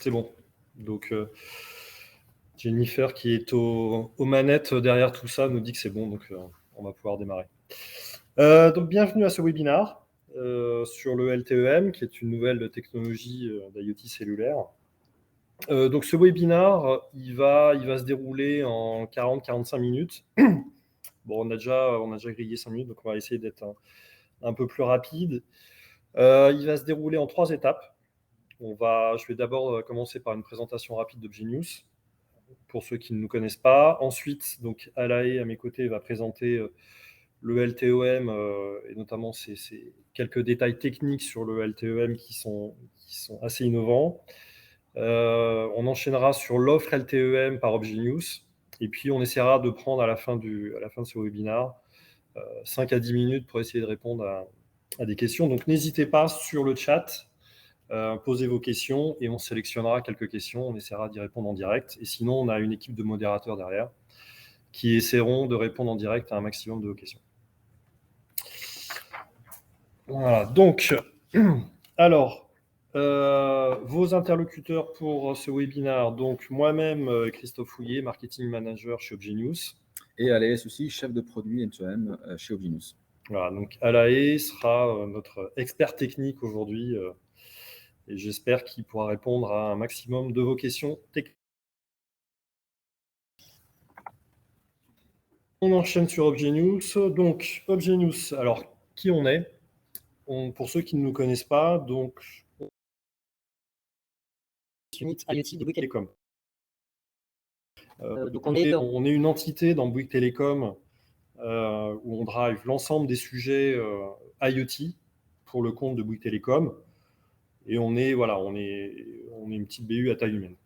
C'est bon. Donc, Jennifer, qui est aux manettes derrière tout ça, nous dit que c'est bon, donc on va pouvoir démarrer. Donc, bienvenue à ce webinaire sur le LTEM, qui est une nouvelle technologie d'IoT cellulaire. Donc, ce webinaire, il va se dérouler en 40-45 minutes. Bon, on a déjà grillé 5 minutes, donc on va essayer d'être un peu plus rapide. Il va se dérouler en 3 étapes. Je vais d'abord commencer par une présentation rapide d'ObjNews, pour ceux qui ne nous connaissent pas. Ensuite, donc, Alae, à mes côtés, va présenter le LTEM et notamment ces quelques détails techniques sur le LTEM qui sont assez innovants. On enchaînera sur l'offre LTEM par ObjNews. Et puis, on essaiera de prendre à la fin de ce webinaire 5 à 10 minutes pour essayer de répondre à des questions. Donc, n'hésitez pas sur le chat. Posez vos questions et on sélectionnera quelques questions, on essaiera d'y répondre en direct. Et sinon, on a une équipe de modérateurs derrière qui essaieront de répondre en direct à un maximum de vos questions. Voilà, donc, alors, vos interlocuteurs pour ce webinaire, donc moi-même, Christophe Fouillet, Marketing Manager chez ObjNews. Et Alaes aussi, chef de produit M2M chez ObjNews. Voilà, donc Alae sera notre expert technique aujourd'hui. Et j'espère qu'il pourra répondre à un maximum de vos questions techniques. On enchaîne sur ObjNews. Donc, ObjNews, alors, qui on est ? Pour ceux qui ne nous connaissent pas, donc, IoT de Bouygues Telecom. Donc on est une entité dans Bouygues Telecom où on drive l'ensemble des sujets IoT pour le compte de Bouygues Telecom. Et on est une petite BU à taille humaine.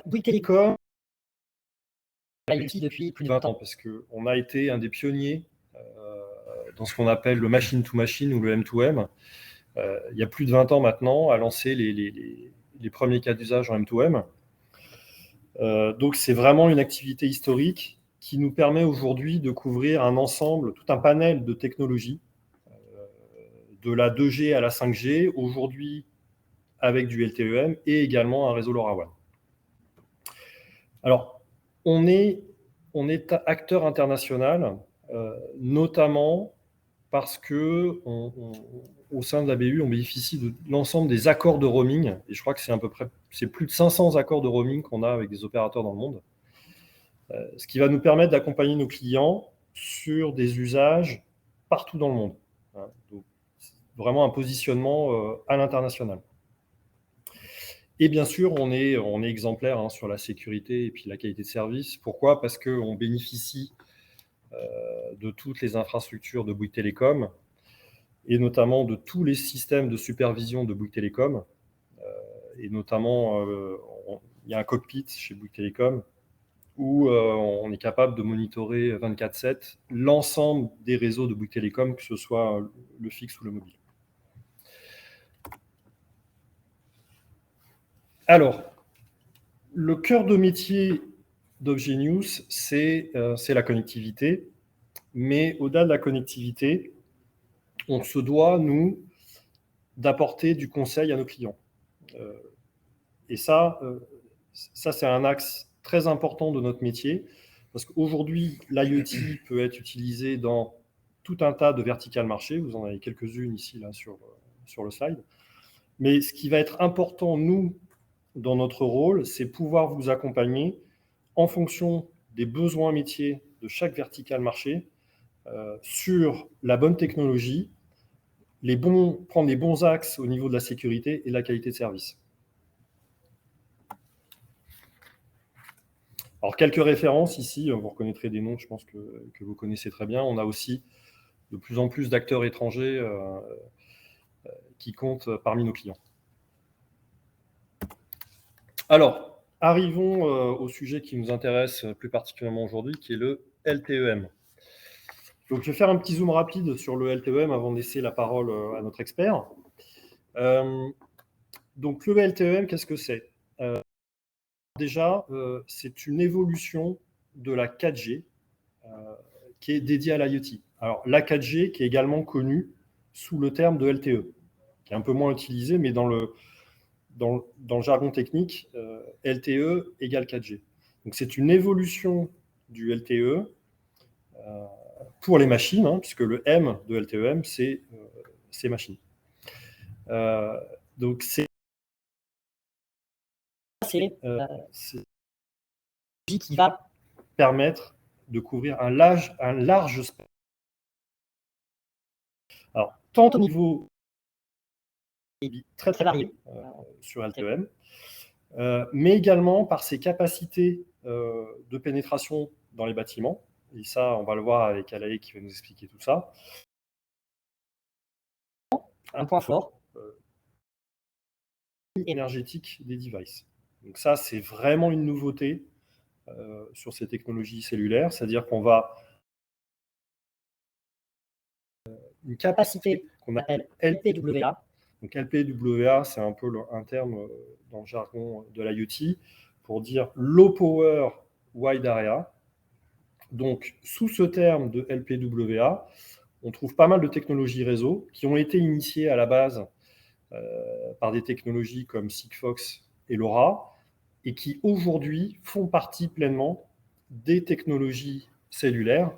Bouygues Telecom, IoT depuis plus de 20 ans, parce qu'on a été un des pionniers dans ce qu'on appelle le machine-to-machine ou le M2M. Il y a plus de 20 ans maintenant, à lancer les premiers cas d'usage en M2M. Donc, c'est vraiment une activité historique qui nous permet aujourd'hui de couvrir un ensemble, tout un panel de technologies, de la 2G à la 5G, aujourd'hui avec du LTEM et également un réseau LoRaWAN. Alors, on est acteur international, notamment parce que au sein de la BU, on bénéficie de l'ensemble des accords de roaming. Et je crois que c'est plus de 500 accords de roaming qu'on a avec des opérateurs dans le monde. Ce qui va nous permettre d'accompagner nos clients sur des usages partout dans le monde. Donc, vraiment un positionnement à l'international. Et bien sûr, on est exemplaire sur la sécurité et puis la qualité de service. Pourquoi ? Parce qu'on bénéficie de toutes les infrastructures de Bouygues Telecom et notamment de tous les systèmes de supervision de Bouygues Telecom. Et notamment, il y a un cockpit chez Bouygues Telecom où on est capable de monitorer 24/7 l'ensemble des réseaux de Bouygues Telecom, que ce soit le fixe ou le mobile. Alors, le cœur de métier d'ObjNews, c'est la connectivité. Mais au-delà de la connectivité, on se doit, nous, d'apporter du conseil à nos clients. Et ça c'est un axe très important de notre métier, parce qu'aujourd'hui, l'IoT peut être utilisé dans tout un tas de verticales marchés. Vous en avez quelques-unes ici là, sur le slide. Mais ce qui va être important, nous, dans notre rôle, c'est pouvoir vous accompagner en fonction des besoins métiers de chaque verticale marché sur la bonne technologie, prendre les bons axes au niveau de la sécurité et de la qualité de service. Alors, quelques références ici, vous reconnaîtrez des noms, je pense que vous connaissez très bien. On a aussi de plus en plus d'acteurs étrangers qui comptent parmi nos clients. Alors, arrivons au sujet qui nous intéresse plus particulièrement aujourd'hui, qui est le LTEM. Donc, je vais faire un petit zoom rapide sur le LTEM avant de laisser la parole à notre expert. Donc, le LTEM, qu'est-ce que c'est ? Déjà, c'est une évolution de la 4G qui est dédiée à l'IoT. Alors, la 4G qui est également connue sous le terme de LTE, qui est un peu moins utilisé, mais dans le jargon technique, LTE égale 4G. Donc c'est une évolution du LTE pour les machines, hein, puisque le M de LTE-M, c'est machines. Donc c'est qui va permettre de couvrir un large spectre. Alors, tant au niveau très varié sur LTE-M, mais également par ses capacités de pénétration dans les bâtiments. Et ça, on va le voir avec Alaï qui va nous expliquer tout ça. Un point fort énergétique des devices. Donc ça, c'est vraiment une nouveauté sur ces technologies cellulaires, c'est-à-dire qu'on va une capacité qu'on appelle LPWA. Donc LPWA, c'est un peu un terme dans le jargon de l'IoT pour dire Low Power Wide Area. Donc sous ce terme de LPWA, on trouve pas mal de technologies réseau qui ont été initiées à la base par des technologies comme Sigfox et LoRa, et qui aujourd'hui font partie pleinement des technologies cellulaires,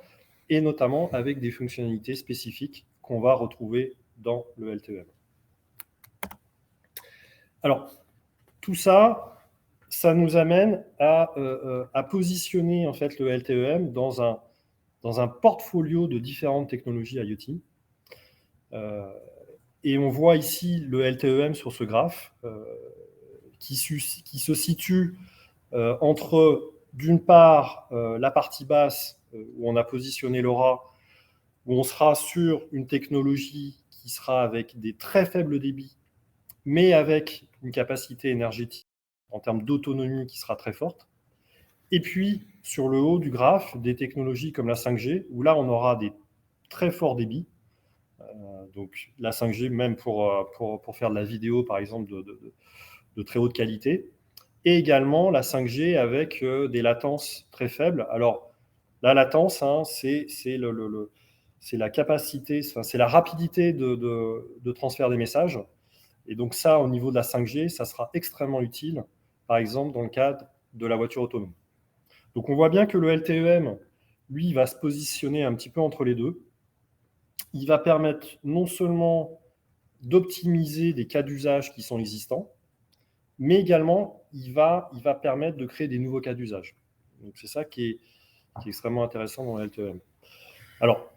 et notamment avec des fonctionnalités spécifiques qu'on va retrouver dans le LTE-M. Alors, tout ça, ça nous amène à positionner en fait le LTE-M dans un portfolio de différentes technologies IoT. Et on voit ici le LTE-M sur ce graphe qui se situe entre, d'une part, la partie basse où on a positionné LoRa, où on sera sur une technologie qui sera avec des très faibles débits, mais avec une capacité énergétique en termes d'autonomie qui sera très forte. Et puis, sur le haut du graphe, des technologies comme la 5G, où là, on aura des très forts débits. Donc la 5G, même pour faire de la vidéo, par exemple, de très haute qualité. Et également la 5G avec des latences très faibles. Alors, la latence, hein, c'est la capacité, c'est la rapidité de transfert des messages. Et donc ça, au niveau de la 5G, ça sera extrêmement utile, par exemple, dans le cadre de la voiture autonome. Donc on voit bien que le LTE-M, lui, va se positionner un petit peu entre les deux. Il va permettre non seulement d'optimiser des cas d'usage qui sont existants, mais également, il va permettre de créer des nouveaux cas d'usage. Donc c'est ça qui est extrêmement intéressant dans le LTE-M. Alors,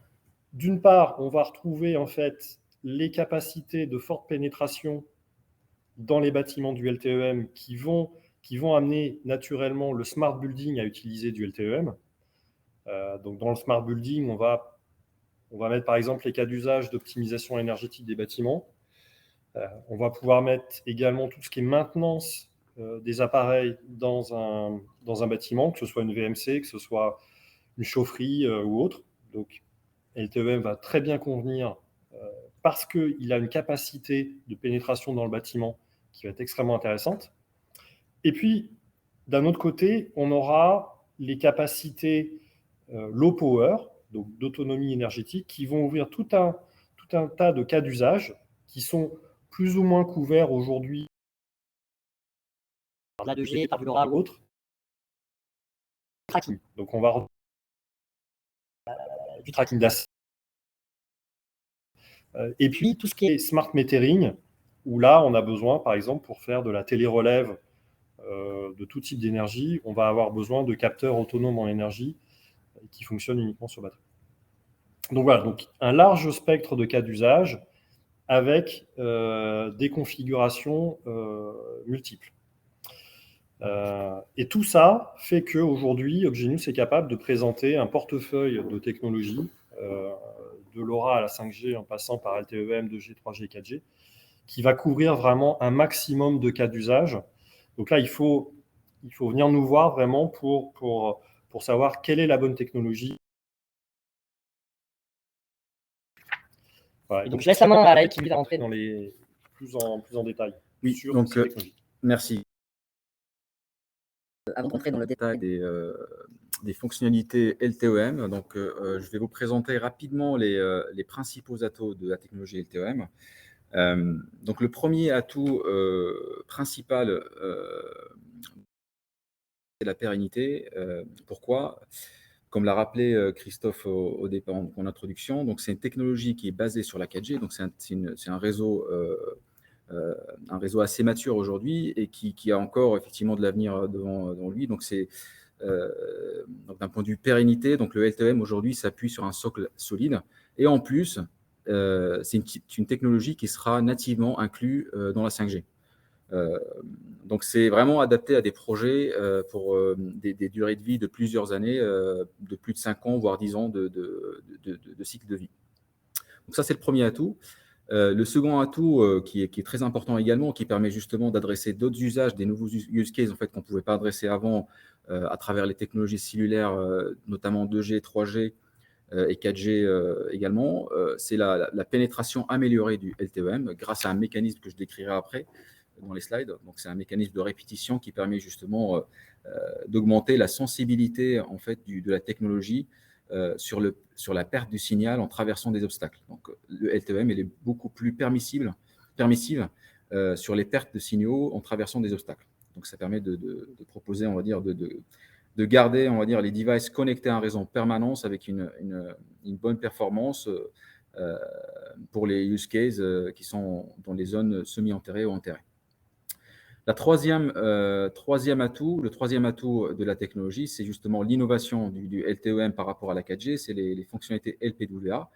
d'une part, on va retrouver en fait les capacités de forte pénétration dans les bâtiments du LTE-M qui vont amener naturellement le smart building à utiliser du LTE-M. Donc dans le smart building, on va mettre par exemple les cas d'usage d'optimisation énergétique des bâtiments. On va pouvoir mettre également tout ce qui est maintenance des appareils dans un bâtiment, que ce soit une VMC, que ce soit une chaufferie ou autre. Donc LTE-M va très bien convenir parce qu'il a une capacité de pénétration dans le bâtiment qui va être extrêmement intéressante. Et puis, d'un autre côté, on aura les capacités low power, donc d'autonomie énergétique, qui vont ouvrir tout un tas de cas d'usage qui sont plus ou moins couverts aujourd'hui par la 2G, par du LoRa ou autre. Tracking. Donc on va du tracking d'asset. Et puis tout ce qui est smart metering, où là on a besoin, par exemple, pour faire de la télérelève de tout type d'énergie, on va avoir besoin de capteurs autonomes en énergie qui fonctionnent uniquement sur batterie. Donc voilà, donc un large spectre de cas d'usage avec des configurations multiples. Et tout ça fait qu'aujourd'hui, Obgenius est capable de présenter un portefeuille de technologies, de LoRa à la 5G en passant par LTE-M, 2G, 3G, 4G, qui va couvrir vraiment un maximum de cas d'usage. Donc là, il faut venir nous voir vraiment pour savoir quelle est la bonne technologie. Voilà. Et donc je laisse la main à Alaï qui va rentrer dans les plus en détail sur donc, ces technologies. Merci. Avant de rentrer dans le détail des fonctionnalités LTEM. Donc, je vais vous présenter rapidement les principaux atouts de la technologie LTEM. Donc, le premier atout principal, c'est la pérennité. Pourquoi ? Comme l'a rappelé Christophe au départ en introduction, donc c'est une technologie qui est basée sur la 4G. Donc, c'est un réseau assez mature aujourd'hui et qui a encore effectivement de l'avenir devant lui. Donc, donc d'un point de vue pérennité, donc le LTEM aujourd'hui s'appuie sur un socle solide. Et en plus, c'est une technologie qui sera nativement inclue dans la 5G. Donc, c'est vraiment adapté à des projets pour des durées de vie de plusieurs années, de plus de 5 ans, voire 10 ans de cycle de vie. Donc, ça, c'est le premier atout. Le second atout qui est très important également, qui permet justement d'adresser d'autres usages, des nouveaux use cases en fait, qu'on ne pouvait pas adresser avant à travers les technologies cellulaires, notamment 2G, 3G et 4G également, c'est la pénétration améliorée du LTEM grâce à un mécanisme que je décrirai après dans les slides. Donc, c'est un mécanisme de répétition qui permet justement d'augmenter la sensibilité en fait, de la technologie sur la perte du signal en traversant des obstacles. Donc, le LTEM il est beaucoup plus permissive sur les pertes de signaux en traversant des obstacles. Donc, ça permet de proposer, on va dire, de garder, on va dire, les devices connectés à un réseau en permanence avec une bonne performance pour les use cases qui sont dans les zones semi-enterrées ou enterrées. Le troisième atout de la technologie, c'est justement l'innovation du LTEM par rapport à la 4G, c'est les fonctionnalités LPWA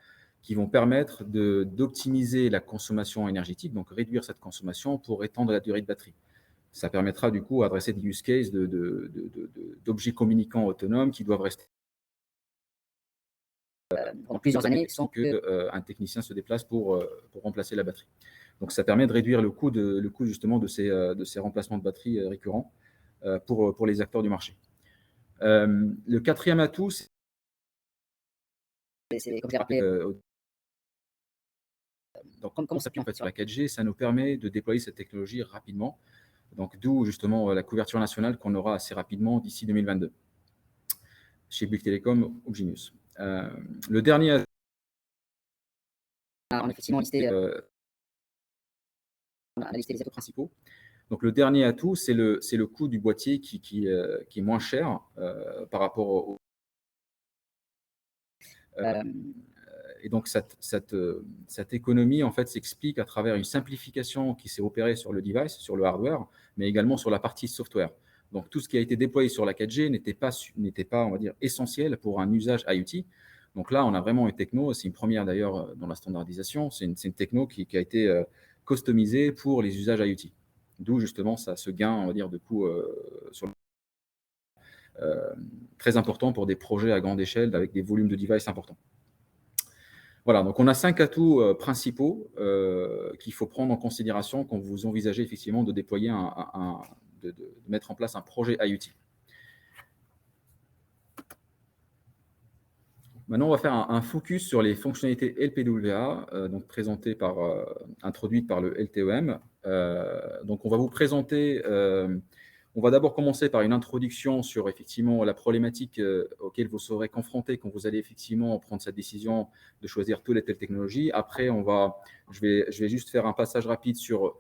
qui vont permettre d'optimiser la consommation énergétique, donc réduire cette consommation pour étendre la durée de batterie. Ça permettra du coup d'adresser des use cases d'objets communicants autonomes qui doivent rester pendant plusieurs années sans qu'un technicien se déplace pour remplacer la batterie. Donc, ça permet de réduire le coût justement de ces remplacements de batterie récurrents pour les acteurs du marché. Le quatrième atout, c'est comme j'ai rappelé, donc, comme on s'appuie en fait sur la 4G, ça nous permet de déployer cette technologie rapidement. Donc, d'où justement la couverture nationale qu'on aura assez rapidement d'ici 2022 chez Bouygues Telecom ou Genius. Le dernier atout, on a effectivement listé les atouts principaux. Donc, le dernier atout, c'est le coût du boîtier qui est moins cher par rapport au. Et donc, cette économie, en fait, s'explique à travers une simplification qui s'est opérée sur le device, sur le hardware, mais également sur la partie software. Donc, tout ce qui a été déployé sur la 4G n'était pas, on va dire, essentiel pour un usage IoT. Donc là, on a vraiment une techno, c'est une première d'ailleurs dans la standardisation, c'est une techno qui a été customisée pour les usages IoT. D'où justement ce gain, on va dire, de coût très important pour des projets à grande échelle avec des volumes de devices importants. Voilà, donc on a 5 atouts principaux qu'il faut prendre en considération quand vous envisagez effectivement de déployer de mettre en place un projet IoT. Maintenant, on va faire un focus sur les fonctionnalités LPWA, donc introduites par le LTEM. Donc, on va vous présenter. On va d'abord commencer par une introduction sur effectivement la problématique auquel vous serez confronté quand vous allez effectivement prendre cette décision de choisir telle et telle technologie. Après, je vais juste faire un passage rapide sur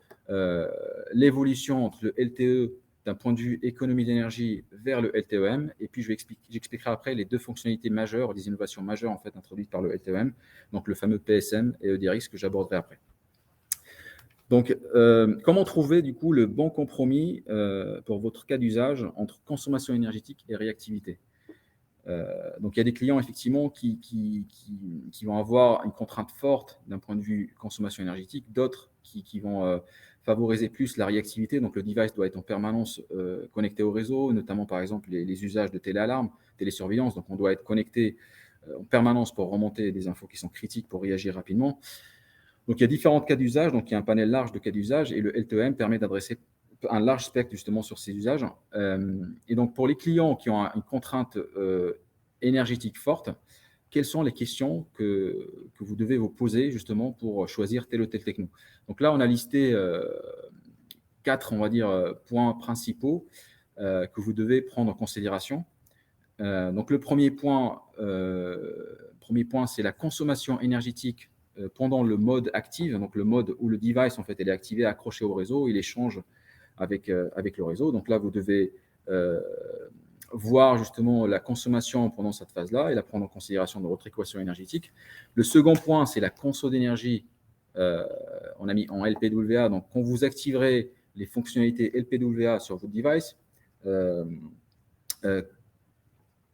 l'évolution entre le LTE d'un point de vue économie d'énergie vers le LTEM. Et puis, j'expliquerai après les deux fonctionnalités majeures, les innovations majeures en fait introduites par le LTEM, donc le fameux PSM et EDRX que j'aborderai après. Donc, comment trouver du coup le bon compromis pour votre cas d'usage entre consommation énergétique et réactivité? Donc, il y a des clients effectivement qui vont avoir une contrainte forte d'un point de vue consommation énergétique, d'autres qui vont favoriser plus la réactivité. Donc, le device doit être en permanence connecté au réseau, notamment par exemple les usages de téléalarme, télésurveillance. Donc, on doit être connecté en permanence pour remonter des infos qui sont critiques pour réagir rapidement. Donc, il y a différents cas d'usage. Donc, il y a un panel large de cas d'usage et le LTEM permet d'adresser un large spectre justement sur ces usages. Et donc, pour les clients qui ont une contrainte énergétique forte, quelles sont les questions que vous devez vous poser justement pour choisir telle ou telle techno? Donc là, on a listé 4, on va dire, points principaux que vous devez prendre en considération. Donc, le premier point, c'est la consommation énergétique pendant le mode active, donc le mode où le device, en fait, elle est activé, accroché au réseau, il échange avec le réseau. Donc là, vous devez voir justement la consommation pendant cette phase-là et la prendre en considération dans votre équation énergétique. Le second point, c'est la conso d'énergie. On a mis en LPWA. Donc, quand vous activerez les fonctionnalités LPWA sur votre device,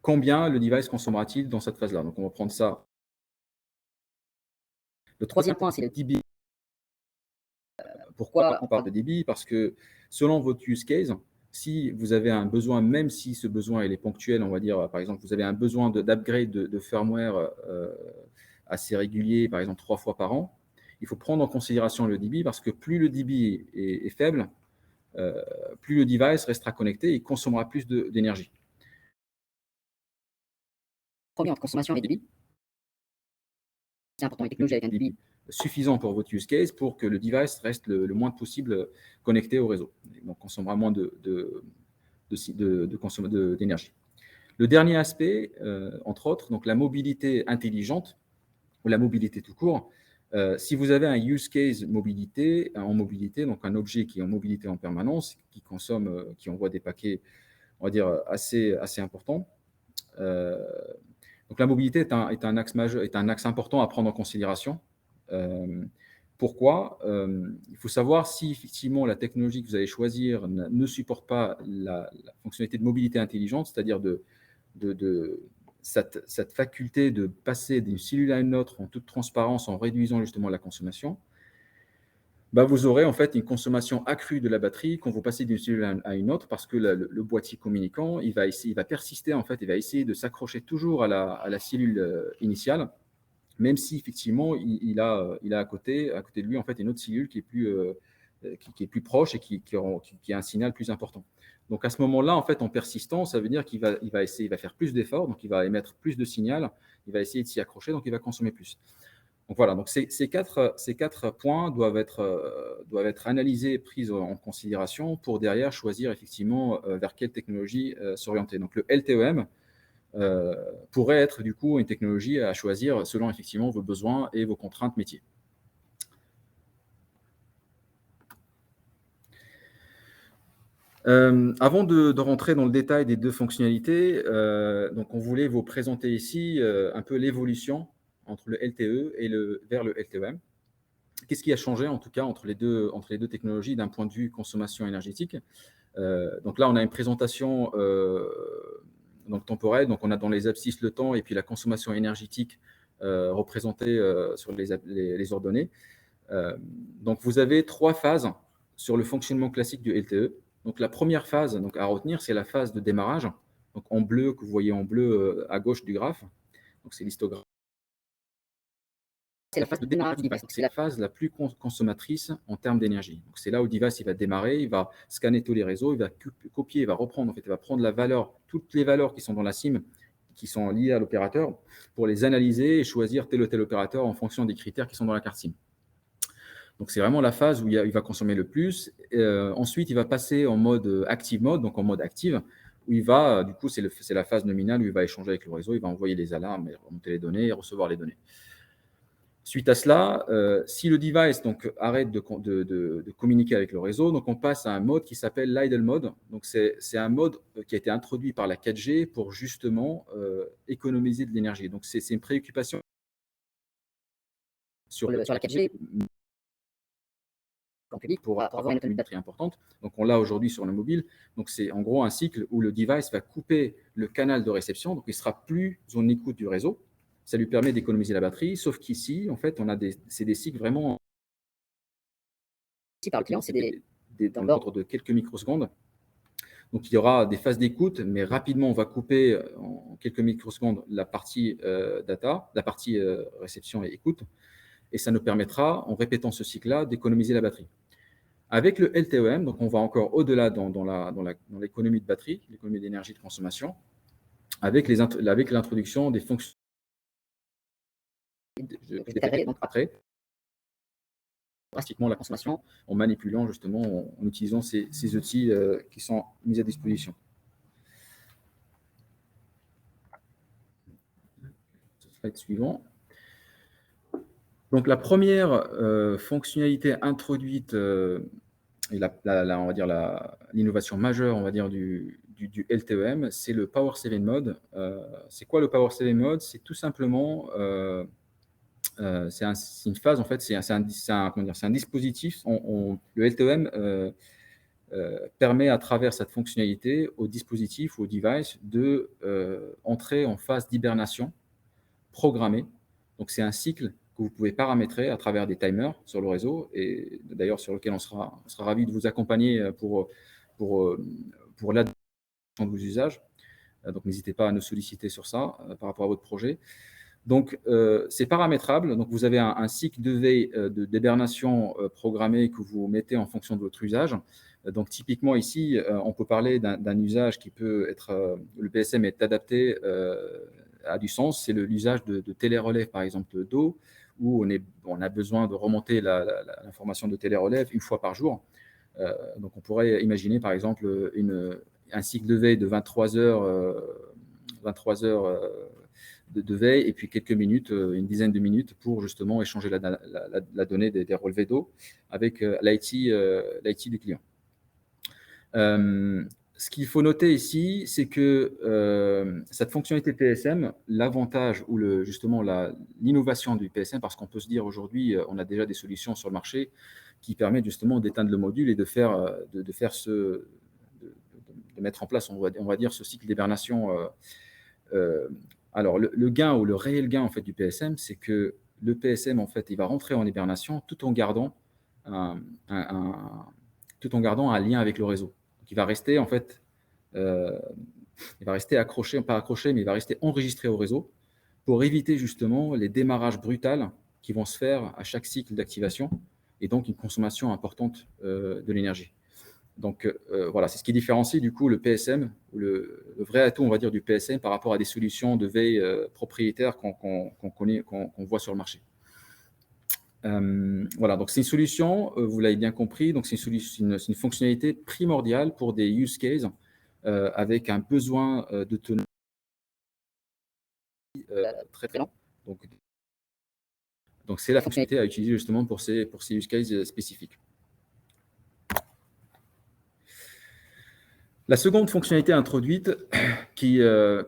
combien le device consommera-t-il dans cette phase-là? Donc, on va prendre ça. Le troisième point, c'est le débit. Pourquoi on parle de débit? Parce que selon votre use case, si vous avez un besoin, même si ce besoin il est ponctuel, on va dire, par exemple, vous avez un besoin d'upgrade de firmware assez régulier, par exemple 3 fois par an, il faut prendre en considération le débit parce que plus le débit est faible, plus le device restera connecté et consommera plus d'énergie. Premier entre consommation et débit. C'est important, les technologies avec un débit suffisant pour votre use case pour que le device reste le moins possible connecté au réseau. Donc, consommera moins d'énergie. Le dernier aspect, entre autres, donc la mobilité intelligente ou la mobilité tout court. Si vous avez un use case mobilité, donc un objet qui est en mobilité en permanence, qui consomme, qui envoie des paquets, on va dire, assez importants, donc la mobilité est un axe majeur, est un axe important à prendre en considération. Pourquoi? Il faut savoir si effectivement la technologie que vous allez choisir ne supporte pas la fonctionnalité de mobilité intelligente, c'est-à-dire cette faculté de passer d'une cellule à une autre en toute transparence, en réduisant justement la consommation. Vous aurez en fait une consommation accrue de la batterie quand vous passez d'une cellule à une autre parce que le boîtier communicant, il va persister en fait, il va essayer de s'accrocher toujours à la cellule initiale, même si effectivement il a à côté de lui en fait une autre cellule qui est plus proche et qui a un signal plus important. Donc à ce moment-là, en fait, en persistant, ça veut dire qu'il va faire plus d'efforts, donc il va émettre plus de signal, il va essayer de s'y accrocher, donc il va consommer plus. Donc voilà, donc ces quatre points doivent être analysés et pris en considération pour derrière choisir effectivement vers quelle technologie s'orienter. Donc le LTEM pourrait être du coup une technologie à choisir selon effectivement vos besoins et vos contraintes métiers. Avant de rentrer dans le détail des deux fonctionnalités, donc on voulait vous présenter ici un peu l'évolution entre le LTE et vers le LTEM. Qu'est-ce qui a changé en tout cas entre les deux technologies d'un point de vue consommation énergétique? Donc là, on a une présentation temporelle. Donc on a dans les abscisses le temps et puis la consommation énergétique représentée sur les ordonnées. Donc vous avez 3 phases sur le fonctionnement classique du LTE. Donc la première phase donc, à retenir, c'est la phase de démarrage. Donc en bleu, que vous voyez en bleu à gauche du graphe. Donc c'est l'histogramme. C'est la phase de démarrage du device. C'est la phase la plus consommatrice en termes d'énergie. Donc c'est là où le device il va démarrer, il va scanner tous les réseaux, il va copier, il va reprendre, en fait, il va prendre toutes les valeurs qui sont dans la SIM, qui sont liées à l'opérateur, pour les analyser et choisir tel ou tel opérateur en fonction des critères qui sont dans la carte SIM. Donc, c'est vraiment la phase où il va consommer le plus. Ensuite, il va passer en mode active mode, donc en mode active, où il va, du coup, c'est la phase nominale où il va échanger avec le réseau, il va envoyer les alarmes, remonter les données et recevoir les données. Suite à cela, si le device donc, arrête de communiquer avec le réseau, donc on passe à un mode qui s'appelle l'idle mode. Donc, c'est un mode qui a été introduit par la 4G pour justement économiser de l'énergie. Donc, c'est une préoccupation sur la 4G. Public pour avoir une autonomie de batterie importante. Donc, on l'a aujourd'hui sur le mobile. Donc, c'est en gros un cycle où le device va couper le canal de réception. Donc, il ne sera plus en écoute du réseau. Ça lui permet d'économiser la batterie. Sauf qu'ici, en fait, c'est des cycles vraiment. Ici, par le client, c'est dans l'ordre de quelques microsecondes. Donc, il y aura des phases d'écoute, mais rapidement, on va couper en quelques microsecondes la partie data, la partie réception et écoute. Et ça nous permettra, en répétant ce cycle-là, d'économiser la batterie. Avec le LTEM, donc on va encore au-delà dans l'économie de batterie, l'économie d'énergie de consommation, avec l'introduction des fonctions. Je détaillerai donc après drastiquement la consommation en manipulant justement, en utilisant ces outils qui sont mis à disposition. slide suivant. Donc, la première fonctionnalité introduite, et on va dire l'innovation majeure, on va dire, du LTEM, c'est le Power Saving Mode. C'est quoi le Power Saving Mode? C'est tout simplement, c'est une phase, en fait, c'est un dispositif. Le LTEM permet à travers cette fonctionnalité au dispositif ou au device de entrer en phase d'hibernation programmée. Donc, c'est un cycle que vous pouvez paramétrer à travers des timers sur le réseau, et d'ailleurs sur lequel on sera ravi de vous accompagner pour l'adaptation de vos usages. Donc, n'hésitez pas à nous solliciter sur ça par rapport à votre projet. Donc, c'est paramétrable. Donc, vous avez un cycle de veille d'hibernation programmé que vous mettez en fonction de votre usage. Donc, typiquement ici, on peut parler d'un usage qui peut être, le PSM est adapté à du sens, c'est l'usage de télérelève, par exemple, d'eau, où on a besoin de remonter l'information de télérelève une fois par jour. Donc, on pourrait imaginer, par exemple, un cycle de veille de 23 heures, de veille, et puis quelques minutes, une dizaine de minutes pour justement échanger la donnée des relevés d'eau avec l'IT du client. Ce qu'il faut noter ici, c'est que cette fonctionnalité PSM, l'avantage ou justement l'innovation du PSM, parce qu'on peut se dire aujourd'hui, on a déjà des solutions sur le marché qui permettent justement d'éteindre le module et de mettre en place, on va dire, ce cycle d'hibernation. Alors, le gain ou le réel gain en fait du PSM, c'est que le PSM, en fait, il va rentrer en hibernation tout en gardant un lien avec le réseau. Donc, il va rester en fait, il va rester accroché, pas accroché, mais il va rester enregistré au réseau pour éviter justement les démarrages brutals qui vont se faire à chaque cycle d'activation, et donc une consommation importante de l'énergie. Donc, voilà, c'est ce qui différencie du coup le PSM, ou le vrai atout, on va dire, du PSM par rapport à des solutions de veille propriétaires qu'on voit sur le marché. Voilà, donc c'est une solution, vous l'avez bien compris, donc c'est une fonctionnalité primordiale pour des use cases avec un besoin d'autonomie très très lent. Donc c'est la fonctionnalité à utiliser justement pour ces use cases spécifiques. La seconde fonctionnalité introduite que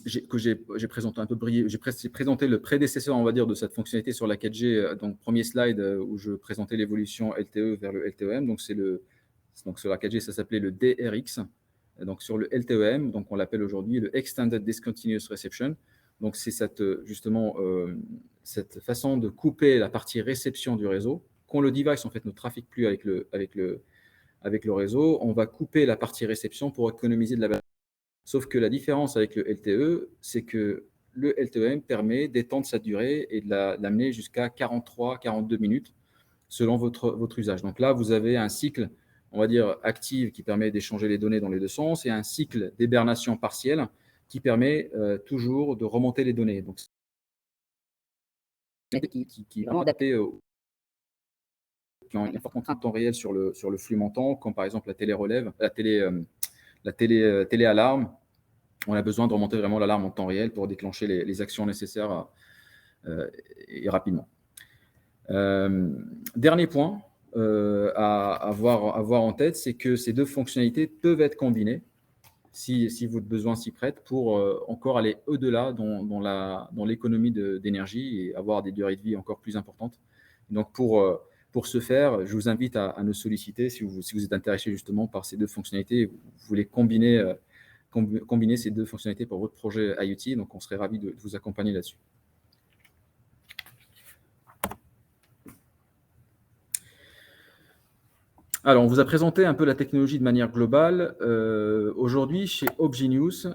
j'ai présenté un peu j'ai présenté le prédécesseur, on va dire, de cette fonctionnalité sur la 4G. Donc, premier slide où je présentais l'évolution LTE vers le LTEM. Donc, sur la 4G, ça s'appelait le DRX. Donc, sur le LTEM, donc on l'appelle aujourd'hui le Extended Discontinuous Reception. Donc, c'est justement cette façon de couper la partie réception du réseau. Quand le device en fait ne trafique plus avec le réseau, on va couper la partie réception pour économiser de la batterie. Sauf que la différence avec le LTE, c'est que le LTEM permet d'étendre sa durée et de l'amener jusqu'à 43-42 minutes selon votre usage. Donc là, vous avez un cycle, on va dire, actif qui permet d'échanger les données dans les deux sens, et un cycle d'hibernation partielle qui permet toujours de remonter les données. Donc, qui est vraiment adapté qui ont une forte contrainte de temps réel sur le flux montant, comme par exemple la télé-relève, la télé-alarme. On a besoin de remonter vraiment l'alarme en temps réel pour déclencher les actions nécessaires et rapidement. Dernier point à avoir en tête, c'est que ces deux fonctionnalités peuvent être combinées si votre besoin s'y prête pour encore aller au-delà dans l'économie d'énergie et avoir des durées de vie encore plus importantes. Donc, pour ce faire, je vous invite à nous solliciter si vous êtes intéressé justement par ces deux fonctionnalités, vous voulez combiner ces deux fonctionnalités pour votre projet IoT. Donc, on serait ravis de vous accompagner là-dessus. Alors, on vous a présenté un peu la technologie de manière globale. Aujourd'hui, chez Obgenius,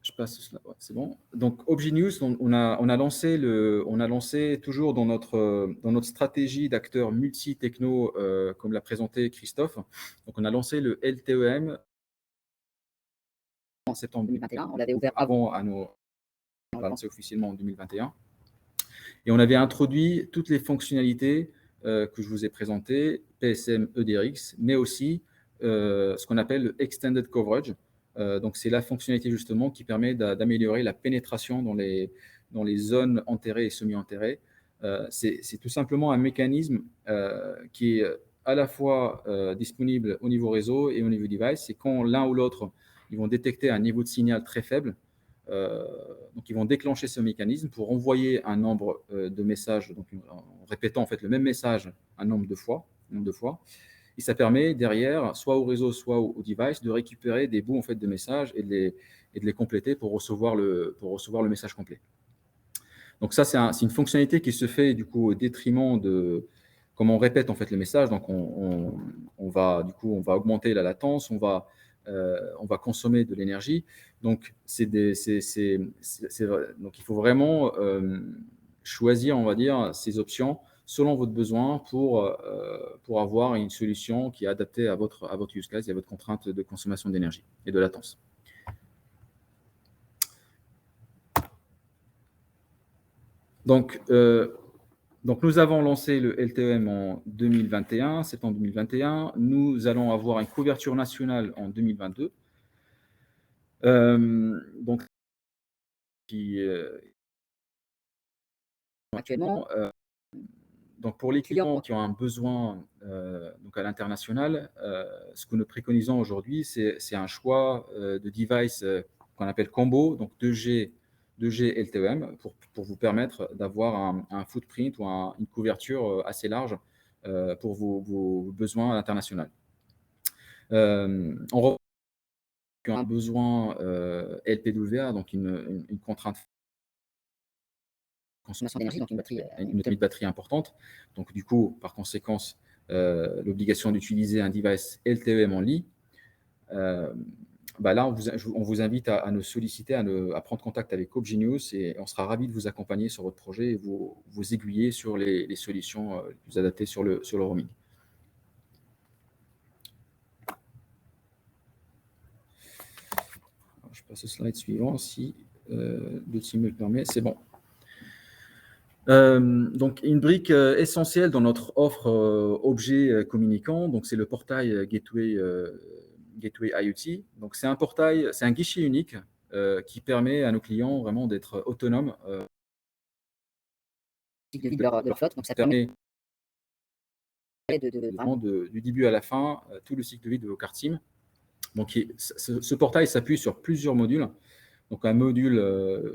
je passe cela, ouais, c'est bon. Donc, Obgenius, on a lancé toujours dans notre stratégie d'acteurs multi-techno, comme l'a présenté Christophe. Donc, on a lancé le LTEM en septembre 2021. On l'avait ouvert avant on l'a lancé officiellement en 2021. Et on avait introduit toutes les fonctionnalités que je vous ai présentées, PSM EDRX, mais aussi ce qu'on appelle le Extended Coverage. Donc, c'est la fonctionnalité justement qui permet d'améliorer la pénétration dans les zones enterrées et semi-enterrées. C'est tout simplement un mécanisme qui est à la fois disponible au niveau réseau et au niveau device. C'est quand l'un ou l'autre, ils vont détecter un niveau de signal très faible. Donc, ils vont déclencher ce mécanisme pour envoyer un nombre de messages, donc en répétant en fait le même message un nombre de fois. Et ça permet derrière, soit au réseau, soit au device, de récupérer des bouts en fait, de messages et de les compléter pour recevoir le message complet. Donc ça, c'est une fonctionnalité qui se fait du coup au détriment de comment on répète en fait les messages. Donc on va augmenter la latence, on va consommer de l'énergie. Donc donc il faut vraiment choisir, on va dire, ces options selon votre besoin pour avoir une solution qui est adaptée à votre use case et à votre contrainte de consommation d'énergie et de latence. Donc, nous avons lancé le LTEM en 2021, septembre 2021. Nous allons avoir une couverture nationale en 2022. Donc, actuellement, donc pour les clients qui ont un besoin donc à l'international, ce que nous préconisons aujourd'hui, c'est un choix de device qu'on appelle combo, donc 2G LTEM, pour vous permettre d'avoir un footprint ou une couverture assez large pour vos besoins internationaux. On a un besoin LPWA, donc une contrainte consommation d'énergie, donc une autonomie de batterie importante. Donc, du coup, par conséquence, l'obligation d'utiliser un device LTEM en lit. Là, on vous invite à nous solliciter, à prendre contact avec Obgenius et on sera ravis de vous accompagner sur votre projet et vous aiguiller sur les solutions les plus adaptées sur le roaming. Alors, je passe au slide suivant si l'outil me le permet. C'est bon. Donc, une brique essentielle dans notre offre objet communicant, donc c'est le portail Gateway IoT. Donc, c'est un portail, c'est un guichet unique qui permet à nos clients vraiment d'être autonomes. De leur flotte, donc ça permet du début à la fin tout le cycle de vie de vos cartes SIM. Donc, ce portail s'appuie sur plusieurs modules. Donc, un module,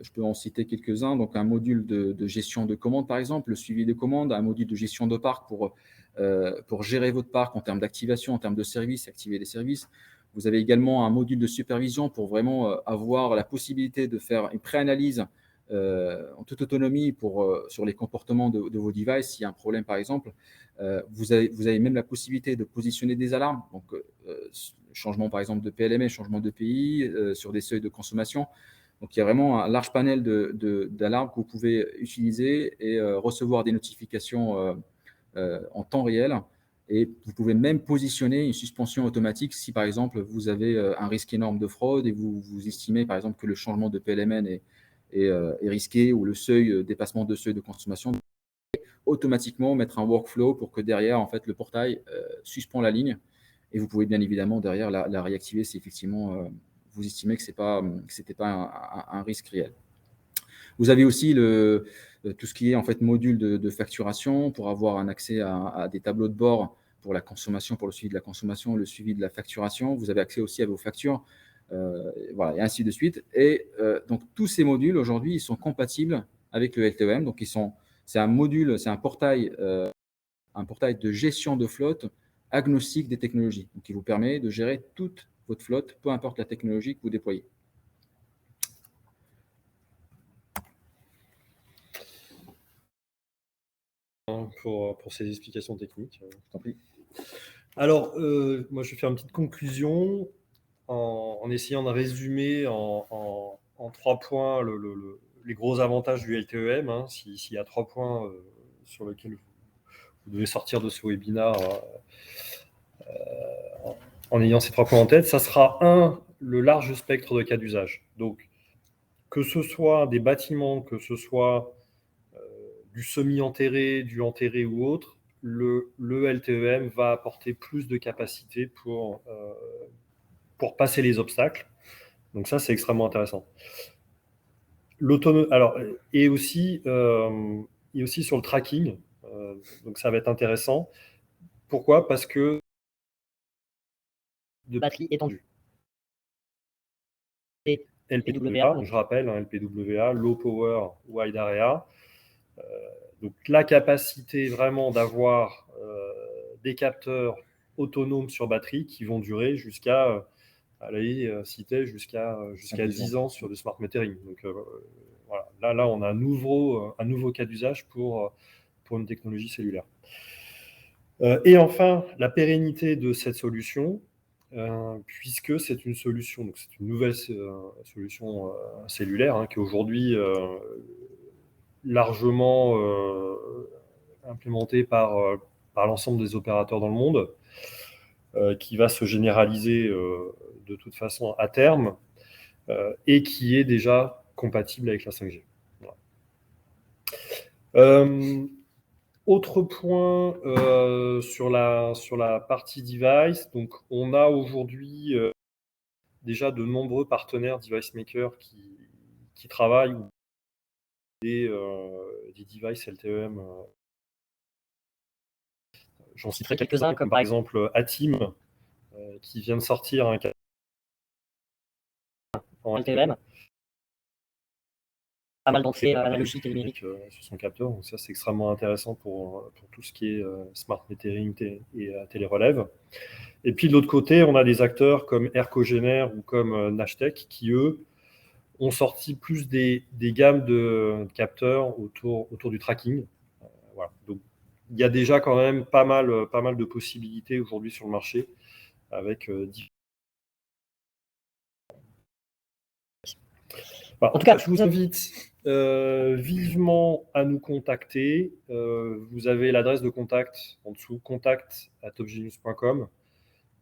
je peux en citer quelques-uns. Donc, un module de gestion de commandes, par exemple, le suivi des commandes, un module de gestion de parc pour gérer votre parc en termes d'activation, en termes de services, activer les services. Vous avez également un module de supervision pour vraiment avoir la possibilité de faire une pré-analyse en toute autonomie sur les comportements de vos devices. S'il y a un problème, par exemple, vous avez même la possibilité de positionner des alarmes. Donc, changement, par exemple, de PLMS, changement de pays, sur des seuils de consommation. Donc, il y a vraiment un large panel d'alarmes que vous pouvez utiliser et recevoir des notifications en temps réel. Et vous pouvez même positionner une suspension automatique si, par exemple, vous avez un risque énorme de fraude et vous estimez, par exemple, que le changement de PLMN est risqué ou le dépassement de seuil de consommation. Automatiquement mettre un workflow pour que derrière, en fait, le portail suspend la ligne. Et vous pouvez bien évidemment derrière la réactiver si effectivement vous estimez que ce n'était pas un risque réel. Vous avez aussi tout ce qui est en fait module de facturation pour avoir un accès à des tableaux de bord pour la consommation, pour le suivi de la consommation, le suivi de la facturation. Vous avez accès aussi à vos factures, voilà, et ainsi de suite. Et donc tous ces modules aujourd'hui, ils sont compatibles avec le LTEM. Donc c'est un module, c'est un portail de gestion de flotte agnostique des technologies, donc qui vous permet de gérer toute votre flotte, peu importe la technologie que vous déployez. Pour ces explications techniques. Je t'en prie. Alors, moi, je vais faire une petite conclusion en essayant de résumer en 3 points les gros avantages du LTEM. Hein, s'il y a 3 points sur lesquels vous devez sortir de ce webinaire en ayant ces 3 points en tête, ça sera le large spectre de cas d'usage. Donc, que ce soit des bâtiments, que ce soit du semi-enterré, du enterré ou autre, le LTEM va apporter plus de capacité pour pour passer les obstacles. Donc ça, c'est extrêmement intéressant. Alors, et aussi sur le tracking. Donc ça va être intéressant. Pourquoi? Parce que de batterie étendue. LPWA, donc je rappelle, LPWA, Low Power Wide Area. Donc la capacité vraiment d'avoir des capteurs autonomes sur batterie qui vont durer jusqu'à, citer jusqu'à 10 ans sur du smart metering. Donc voilà, là on a un nouveau cas d'usage pour une technologie cellulaire. Et enfin, la pérennité de cette solution, puisque c'est une solution, donc c'est une nouvelle solution cellulaire qui est aujourd'hui largement implémentée par l'ensemble des opérateurs dans le monde, qui va se généraliser de toute façon à terme, et qui est déjà compatible avec la 5G. Voilà. Autre point sur la partie device, donc on a aujourd'hui déjà de nombreux partenaires device makers qui travaillent des devices LTE-M. J'en citerai quelques-uns, comme par exemple Atim, qui vient de sortir un en LTE-M. Pas mal d'entrées analogiques et numériques sur son capteur. Donc ça, c'est extrêmement intéressant pour tout ce qui est smart metering et télérelève. Et puis de l'autre côté, on a des acteurs comme Aircogener ou comme Nashtec qui, eux, ont sorti plus des gammes de capteurs autour du tracking. Voilà. Donc, il y a déjà quand même pas mal de possibilités aujourd'hui sur le marché avec Enfin, en tout cas, je vous invite vivement à nous contacter. Vous avez l'adresse de contact en dessous, contact@opgenius.com.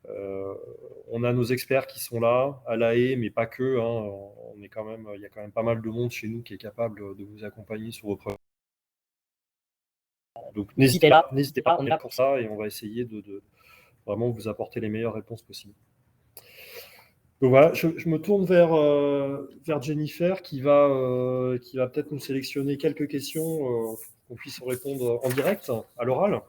On a nos experts qui sont là, à La Haye, mais pas que. Il y a quand même pas mal de monde chez nous qui est capable de vous accompagner sur vos projets. Donc n'hésitez pas, on est là pour ça et on va essayer de vraiment vous apporter les meilleures réponses possibles. Donc voilà, je me tourne vers Jennifer qui va peut-être nous sélectionner quelques questions qu'on puisse répondre en direct, à l'oral.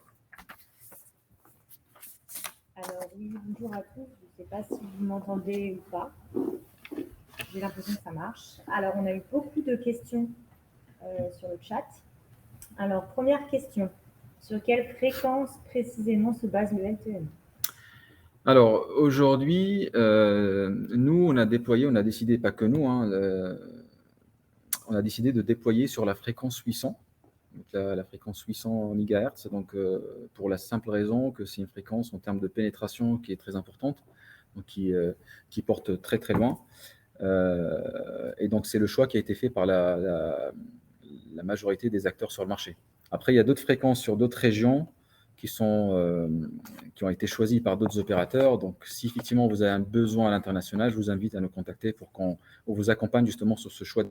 Alors oui, bonjour à tous. Je ne sais pas si vous m'entendez ou pas. J'ai l'impression que ça marche. Alors on a eu beaucoup de questions sur le chat. Alors première question, sur quelle fréquence précisément se base le LTE-M ? Alors aujourd'hui, nous on a décidé, pas que nous, on a décidé de déployer sur la fréquence 800, donc la fréquence 800 MHz, donc pour la simple raison que c'est une fréquence en termes de pénétration qui est très importante, donc qui porte très très loin. Et donc c'est le choix qui a été fait par la majorité des acteurs sur le marché. Après, il y a d'autres fréquences sur d'autres régions qui ont été choisies par d'autres opérateurs. Donc, si effectivement vous avez un besoin à l'international, je vous invite à nous contacter pour qu'on vous accompagne justement sur ce choix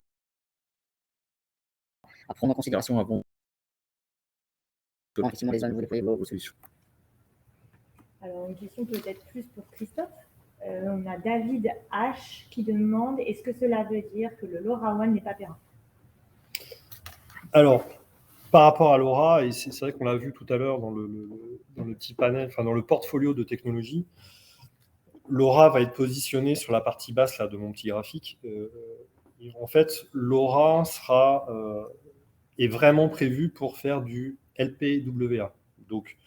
à prendre en considération avant effectivement les zones où vous déployez vos solutions. Alors, une question peut-être plus pour Christophe. On a David H qui demande, est-ce que cela veut dire que le LoRaWAN n'est pas pérenne ? Alors, par rapport à LoRa, et c'est vrai qu'on l'a vu tout à l'heure dans le petit panel, enfin dans le portfolio de technologies, LoRa va être positionné sur la partie basse là, de mon petit graphique. En fait, LoRa est vraiment prévu pour faire du LPWA. Donc,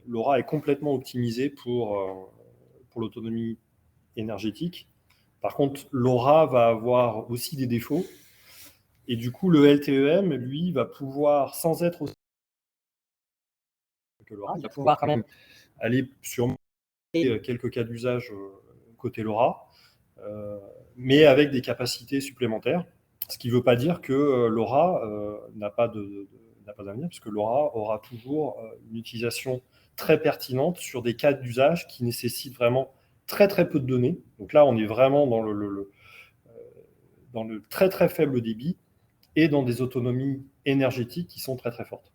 LoRa est complètement optimisé pour l'autonomie énergétique. Par contre, LoRa va avoir aussi des défauts. Et du coup, le LTE-M, lui, va pouvoir, sans être aussi que LoRa, il va pouvoir quand même aller sur quelques cas d'usage côté LoRa, mais avec des capacités supplémentaires. Ce qui ne veut pas dire que LoRa n'a pas d'avenir, puisque LoRa aura toujours une utilisation très pertinente sur des cas d'usage qui nécessitent vraiment très très peu de données. Donc là, on est vraiment dans le très très faible débit et dans des autonomies énergétiques qui sont très très fortes.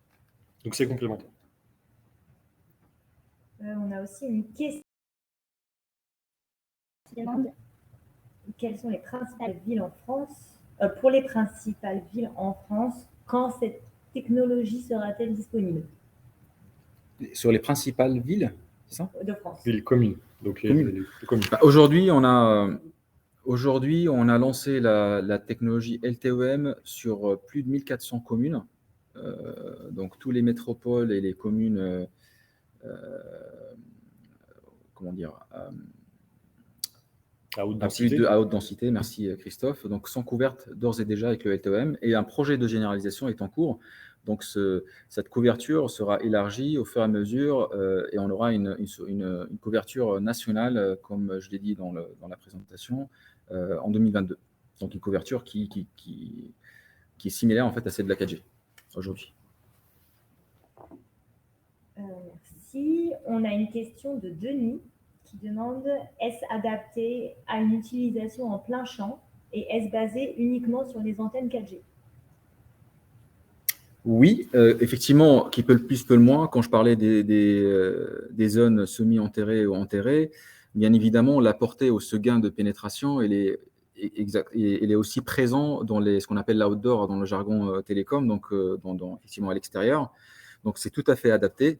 Donc c'est complémentaire. On a aussi une question qui demande quelles sont les principales villes en France, pour les principales villes en France, quand cette technologie sera-t-elle disponible Sur les principales villes, c'est ça? de France? Ville commune. Donc Commune. les communes. Bah, aujourd'hui, on a lancé la technologie LTEM sur plus de 1400 communes. Donc, tous les métropoles et les communes, comment dire, À haute à densité. à haute densité, merci Christophe, donc sont couvertes d'ores et déjà avec le LTEM et un projet de généralisation est en cours. Donc cette couverture sera élargie au fur et à mesure et on aura une couverture nationale, comme je l'ai dit dans la présentation, en 2022. Donc une couverture qui est similaire en fait à celle de la 4G aujourd'hui. Merci. On a une question de Denis qui demande: est-ce adapté à une utilisation en plein champ et est-ce basé uniquement sur les antennes 4G? Oui, effectivement, qui peut le plus, peut le moins. Quand je parlais des zones semi-enterrées ou enterrées, bien évidemment, la portée ou ce gain de pénétration, elle est aussi présent dans ce qu'on appelle l'outdoor dans le jargon télécom, donc effectivement à l'extérieur. Donc, c'est tout à fait adapté.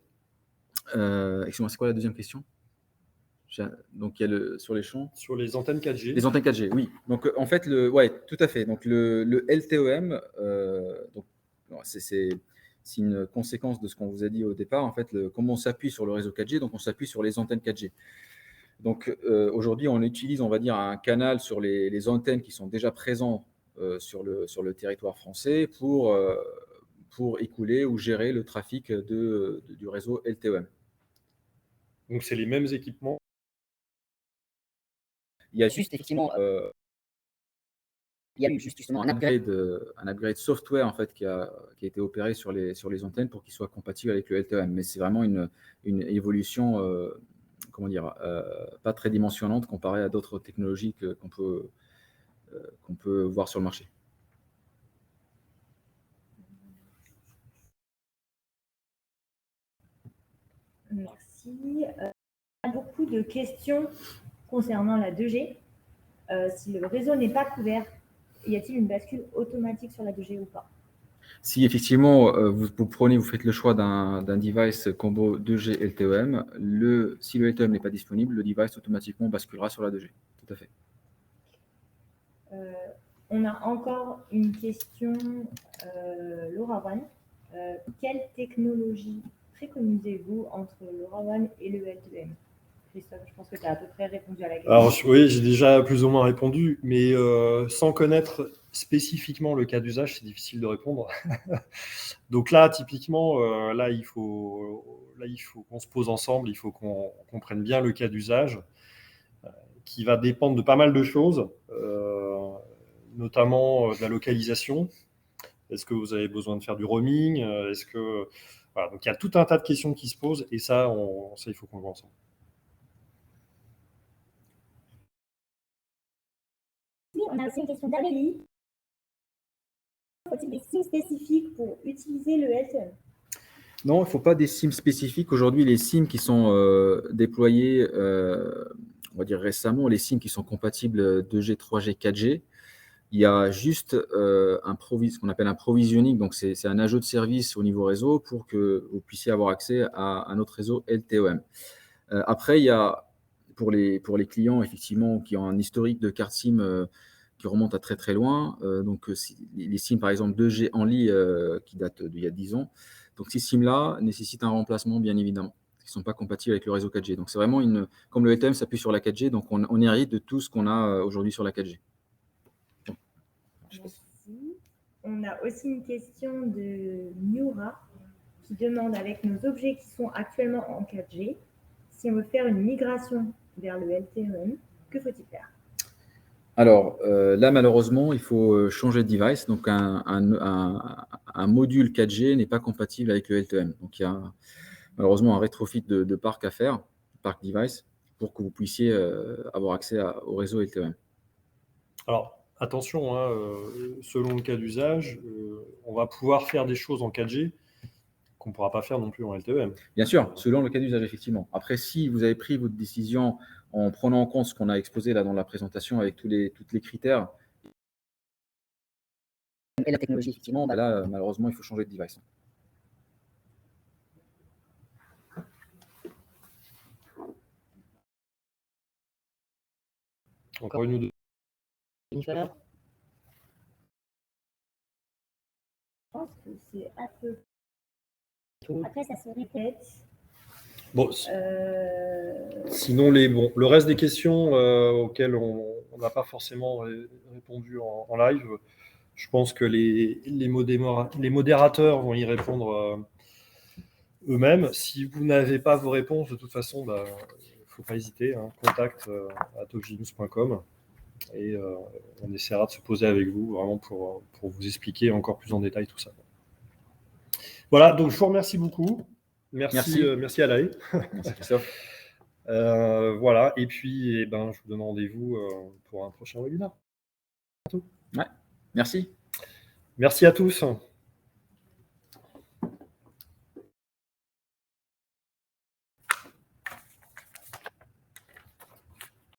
Excusez-moi, c'est quoi la deuxième question? Donc, il y a sur les champs. Sur les antennes 4G. Les antennes 4G, oui. Donc, en fait, ouais, tout à fait. Donc, le LTEM, donc, c'est une conséquence de ce qu'on vous a dit au départ. En fait, comment on s'appuie sur le réseau 4G, donc on s'appuie sur les antennes 4G. Donc, aujourd'hui, on utilise, on va dire, un canal sur les antennes qui sont déjà présents sur le territoire français pour écouler ou gérer le trafic du réseau LTEM. Donc, c'est les mêmes équipements. Il y a juste effectivement il y a eu justement un upgrade software en fait qui a été opéré sur les antennes pour qu'il soit compatible avec le LTEM. Mais c'est vraiment une évolution, comment dire, pas très dimensionnante comparée à d'autres technologies qu'on peut voir sur le marché. Merci. Il y a beaucoup de questions concernant la 2G. Si le réseau n'est pas couvert, y a-t-il une bascule automatique sur la 2G ou pas? Si effectivement vous faites le choix d'un device combo 2G LTEM, si le LTEM n'est pas disponible, le device automatiquement basculera sur la 2G. Tout à fait. On a encore une question, LoRaWAN. Quelle technologie préconisez-vous entre LoRaWAN et le LTEM? Christophe, je pense que tu as à peu près répondu à la question. Alors, oui, j'ai déjà plus ou moins répondu, mais sans connaître spécifiquement le cas d'usage, c'est difficile de répondre. Donc là, typiquement, là, il faut qu'on se pose ensemble, il faut qu'on comprenne bien le cas d'usage, qui va dépendre de pas mal de choses, notamment de la localisation. Est-ce que vous avez besoin de faire du roaming? Voilà, donc il y a tout un tas de questions qui se posent, et ça, il faut qu'on le voit ensemble. On a aussi une question d'Amélie. Faut-il des SIM spécifiques pour utiliser le LTE? Non, il ne faut pas des SIM spécifiques. Aujourd'hui, les SIM qui sont déployés, on va dire récemment, les SIM qui sont compatibles 2G, 3G, 4G, il y a juste ce qu'on appelle un provisioning. Donc, c'est un ajout de service au niveau réseau pour que vous puissiez avoir accès à notre réseau LTEM. Après, il y a pour les clients, effectivement, qui ont un historique de carte SIM qui remonte à très, très loin. Donc, les SIM, par exemple, 2G en lit qui datent d'il y a 10 ans. Donc, ces SIM-là nécessitent un remplacement, bien évidemment. Ils ne sont pas compatibles avec le réseau 4G. Donc, c'est vraiment comme le LTEM s'appuie sur la 4G, donc on hérite de tout ce qu'on a aujourd'hui sur la 4G. Merci. On a aussi une question de Miura qui demande, avec nos objets qui sont actuellement en 4G, si on veut faire une migration vers le LTEM, que faut-il faire? Alors là, malheureusement, il faut changer de device. Donc, un module 4G n'est pas compatible avec le LTEM. Donc, il y a malheureusement un rétrofit de parc à faire, parc device, pour que vous puissiez avoir accès au réseau LTEM. Alors, attention, selon le cas d'usage, on va pouvoir faire des choses en 4G qu'on ne pourra pas faire non plus en LTEM. Bien sûr, selon le cas d'usage, effectivement. Après, si vous avez pris votre décision en prenant en compte ce qu'on a exposé là dans la présentation avec tous les critères et la technologie, effectivement, là, malheureusement, il faut changer de device. Encore une ou deux. Je pense que c'est un peu. Après, ça se répète. Bon, sinon, le reste des questions auxquelles on n'a pas forcément répondu en live, je pense que les modérateurs vont y répondre eux-mêmes. Si vous n'avez pas vos réponses, de toute façon, il ne faut pas hésiter. contact@talkgenius.com et on essaiera de se poser avec vous vraiment pour vous expliquer encore plus en détail tout ça. Voilà, donc je vous remercie beaucoup. Merci Alain. Merci Christophe. Voilà, et puis je vous donne rendez-vous pour un prochain webinaire. Ouais, merci. Merci à tous.